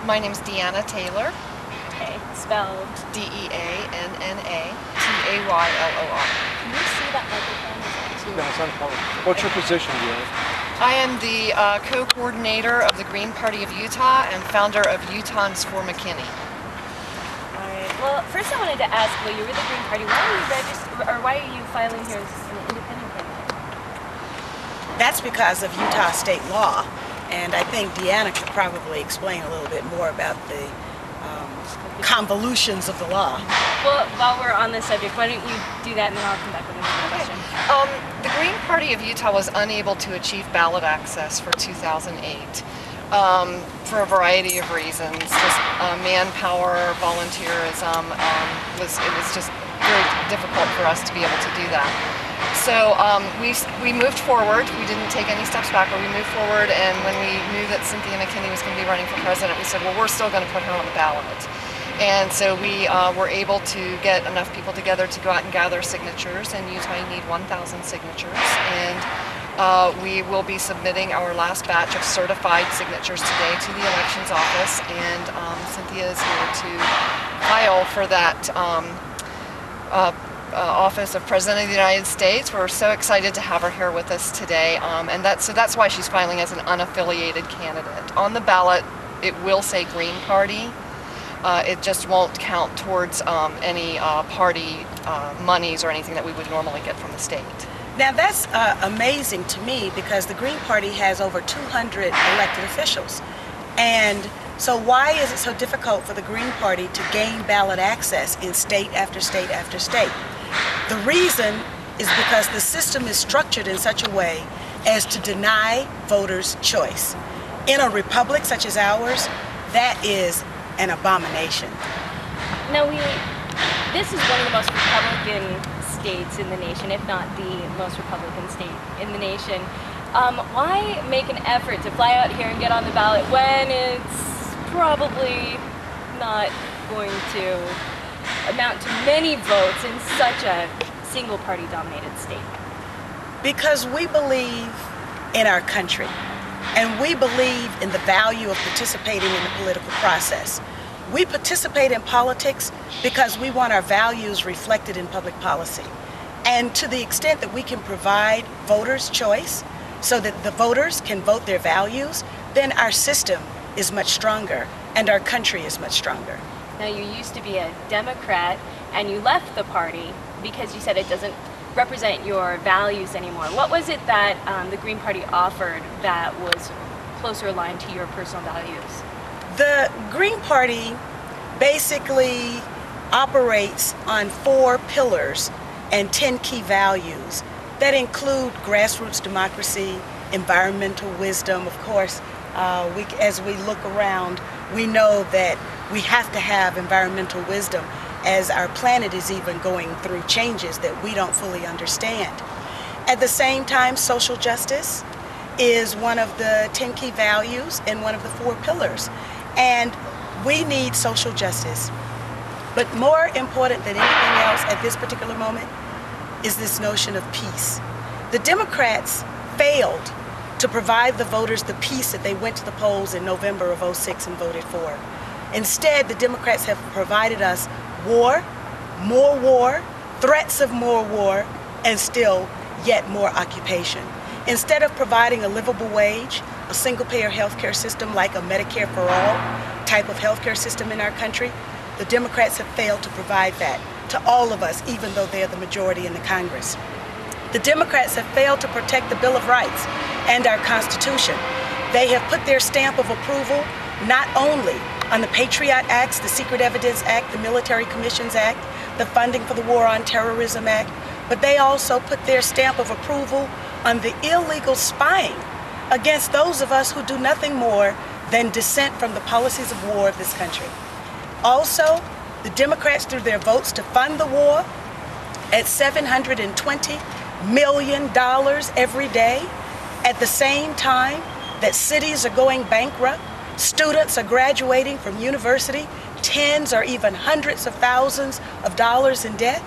My name's Deanna Taylor. Okay, spelled Deanna-Taylor. Can you see that microphone? No, it's not public. What's your position, Deanna? I am the co-coordinator of the Green Party of Utah and founder of Utahns for McKinney. Alright, well, first I wanted to ask, well, you're with the Green Party, why are you filing here as an independent candidate? That's because of Utah state law, and I think Deanna could probably explain a little bit more about the convolutions of the law. Well, while we're on this subject, why don't you do that and then I'll come back with another question. The Green Party of Utah was unable to achieve ballot access for 2008 for a variety of reasons. Just manpower, volunteerism. It was just very difficult for us to be able to do that. So we moved forward. We didn't take any steps back, but we moved forward, and when we knew that Cynthia McKinney was going to be running for president, we said, well, we're still going to put her on the ballot. And so we were able to get enough people together to go out and gather signatures. In Utah, you need 1,000 signatures. And we will be submitting our last batch of certified signatures today to the elections office. And Cynthia is here to file for that office of President of the United States. We're so excited to have her here with us today. And that's why she's filing as an unaffiliated candidate. On the ballot, it will say Green Party. It just won't count towards any party monies or anything that we would normally get from the state. Now that's amazing to me, because the Green Party has over 200 elected officials. And so why is it so difficult for the Green Party to gain ballot access in state after state after state? The reason is because the system is structured in such a way as to deny voters choice. In a republic such as ours, that is an abomination. Now this is one of the most Republican states in the nation, if not the most Republican state in the nation. Why make an effort to fly out here and get on the ballot when it's probably not going to amount to many votes in such a single party dominated state? Because we believe in our country. And we believe in the value of participating in the political process. We participate in politics because we want our values reflected in public policy. And to the extent that we can provide voters choice so that the voters can vote their values, then our system is much stronger and our country is much stronger. Now, you used to be a Democrat and you left the party because you said it doesn't represent your values anymore. What was it that the Green Party offered that was closer aligned to your personal values? The Green Party basically operates on 4 pillars and 10 key values that include grassroots democracy, environmental wisdom. Of course, as we look around, we know that we have to have environmental wisdom, as our planet is even going through changes that we don't fully understand. At the same time, social justice is one of the 10 key values and one of the 4 pillars. And we need social justice. But more important than anything else at this particular moment is this notion of peace. The Democrats failed to provide the voters the peace that they went to the polls in November of '06 and voted for. Instead, the Democrats have provided us war, more war, threats of more war, and still yet more occupation. Instead of providing a livable wage, a single-payer healthcare system like a Medicare for all type of healthcare system in our country, the Democrats have failed to provide that to all of us, even though they're the majority in the Congress. The Democrats have failed to protect the Bill of Rights and our Constitution. They have put their stamp of approval not only on the Patriot Acts, the Secret Evidence Act, the Military Commissions Act, the Funding for the War on Terrorism Act, but they also put their stamp of approval on the illegal spying against those of us who do nothing more than dissent from the policies of war of this country. Also, the Democrats, through their votes to fund the war at $720 million every day, at the same time that cities are going bankrupt, students are graduating from university, tens or even hundreds of thousands of dollars in debt.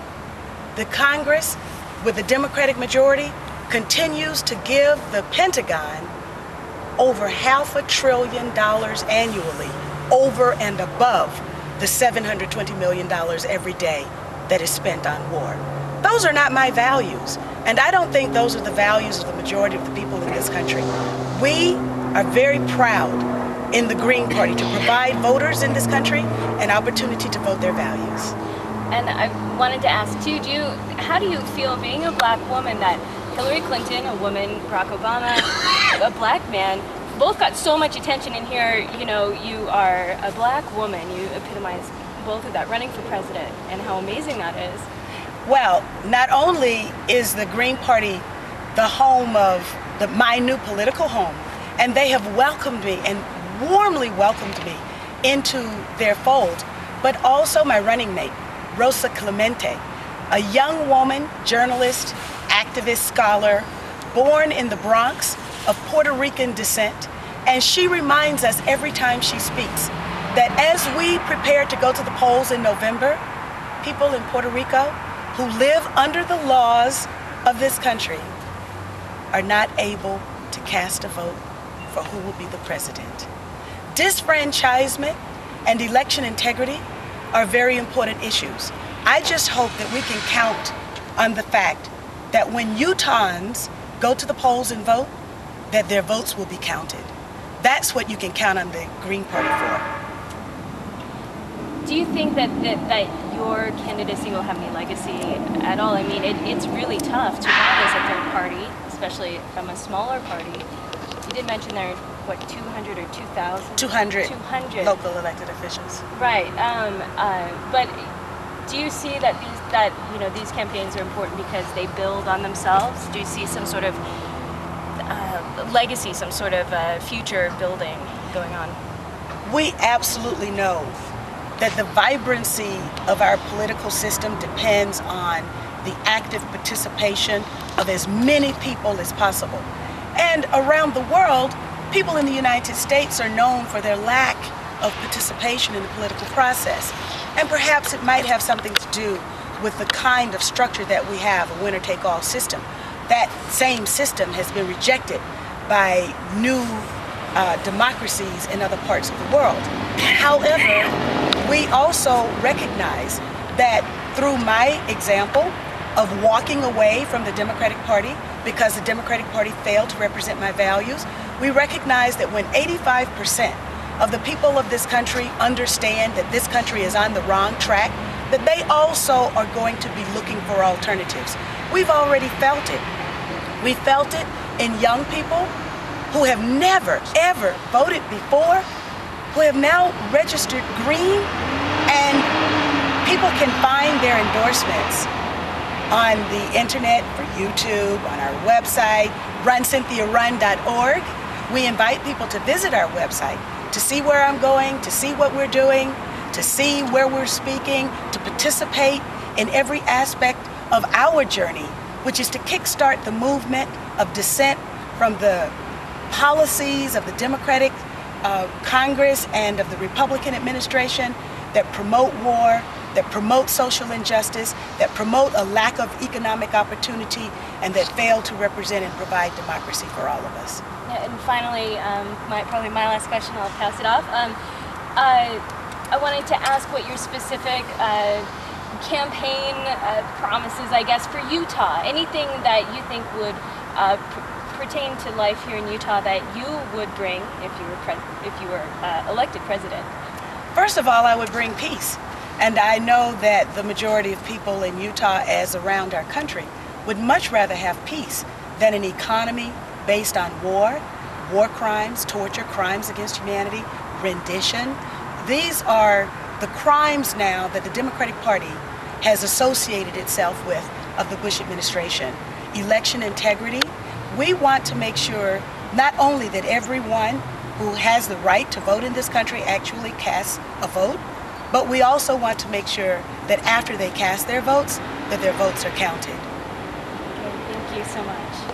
The Congress, with the Democratic majority, continues to give the Pentagon over $500 billion annually over and above the $720 million every day that is spent on war. Those are not my values, and I don't think those are the values of the majority of the people in this country. We are very proud in the Green Party to provide voters in this country an opportunity to vote their values. And I wanted to ask too, how do you feel being a black woman that Hillary Clinton, a woman, Barack Obama, a black man, both got so much attention, and here, you know, you are a black woman. You epitomize both of that, running for president, and how amazing that is. Well, not only is the Green Party the home of my new political home, and they have welcomed me and warmly welcomed me into their fold, but also my running mate, Rosa Clemente, a young woman, journalist, activist, scholar, born in the Bronx, of Puerto Rican descent, and she reminds us every time she speaks that as we prepare to go to the polls in November, people in Puerto Rico who live under the laws of this country are not able to cast a vote for who will be the president. Disfranchisement and election integrity are very important issues. I just hope that we can count on the fact that when Utahns go to the polls and vote, that their votes will be counted. That's what you can count on the Green Party for. Do you think that your candidacy will have any legacy at all? I mean, it's really tough to run as a third party, especially from a smaller party. You did mention there, what, 200 or 2,000? 200 local elected officials. Right, but do you see that these campaigns are important because they build on themselves? Do you see some sort of legacy, some sort of future building going on? We absolutely know that the vibrancy of our political system depends on the active participation of as many people as possible. And around the world, people in the United States are known for their lack of participation in the political process. And perhaps it might have something to do with the kind of structure that we have, a winner-take-all system. That same system has been rejected by new democracies in other parts of the world. However, we also recognize that through my example of walking away from the Democratic Party because the Democratic Party failed to represent my values, we recognize that when 85% of the people of this country understand that this country is on the wrong track, that they also are going to be looking for alternatives. We've already felt it. We felt it in young people who have never, ever voted before, who have now registered green, and people can find their endorsements on the internet, for YouTube, on our website, runcynthiarun.org. We invite people to visit our website to see where I'm going, to see what we're doing, to see where we're speaking, to participate in every aspect of our journey, which is to kickstart the movement of dissent from the policies of the Democratic Congress and of the Republican administration that promote war, that promote social injustice, that promote a lack of economic opportunity, and that fail to represent and provide democracy for all of us. Yeah, and finally, probably my last question, I'll pass it off. I wanted to ask what your specific campaign promises, I guess, for Utah. Anything that you think would pertain to life here in Utah that you would bring if you were elected president? First of all, I would bring peace. And I know that the majority of people in Utah, as around our country, would much rather have peace than an economy based on war crimes, torture, crimes against humanity, rendition. These are the crimes now that the Democratic Party has associated itself with of the Bush administration. Election integrity. We want to make sure not only that everyone who has the right to vote in this country actually casts a vote, but we also want to make sure that after they cast their votes, that their votes are counted. Okay, thank you so much.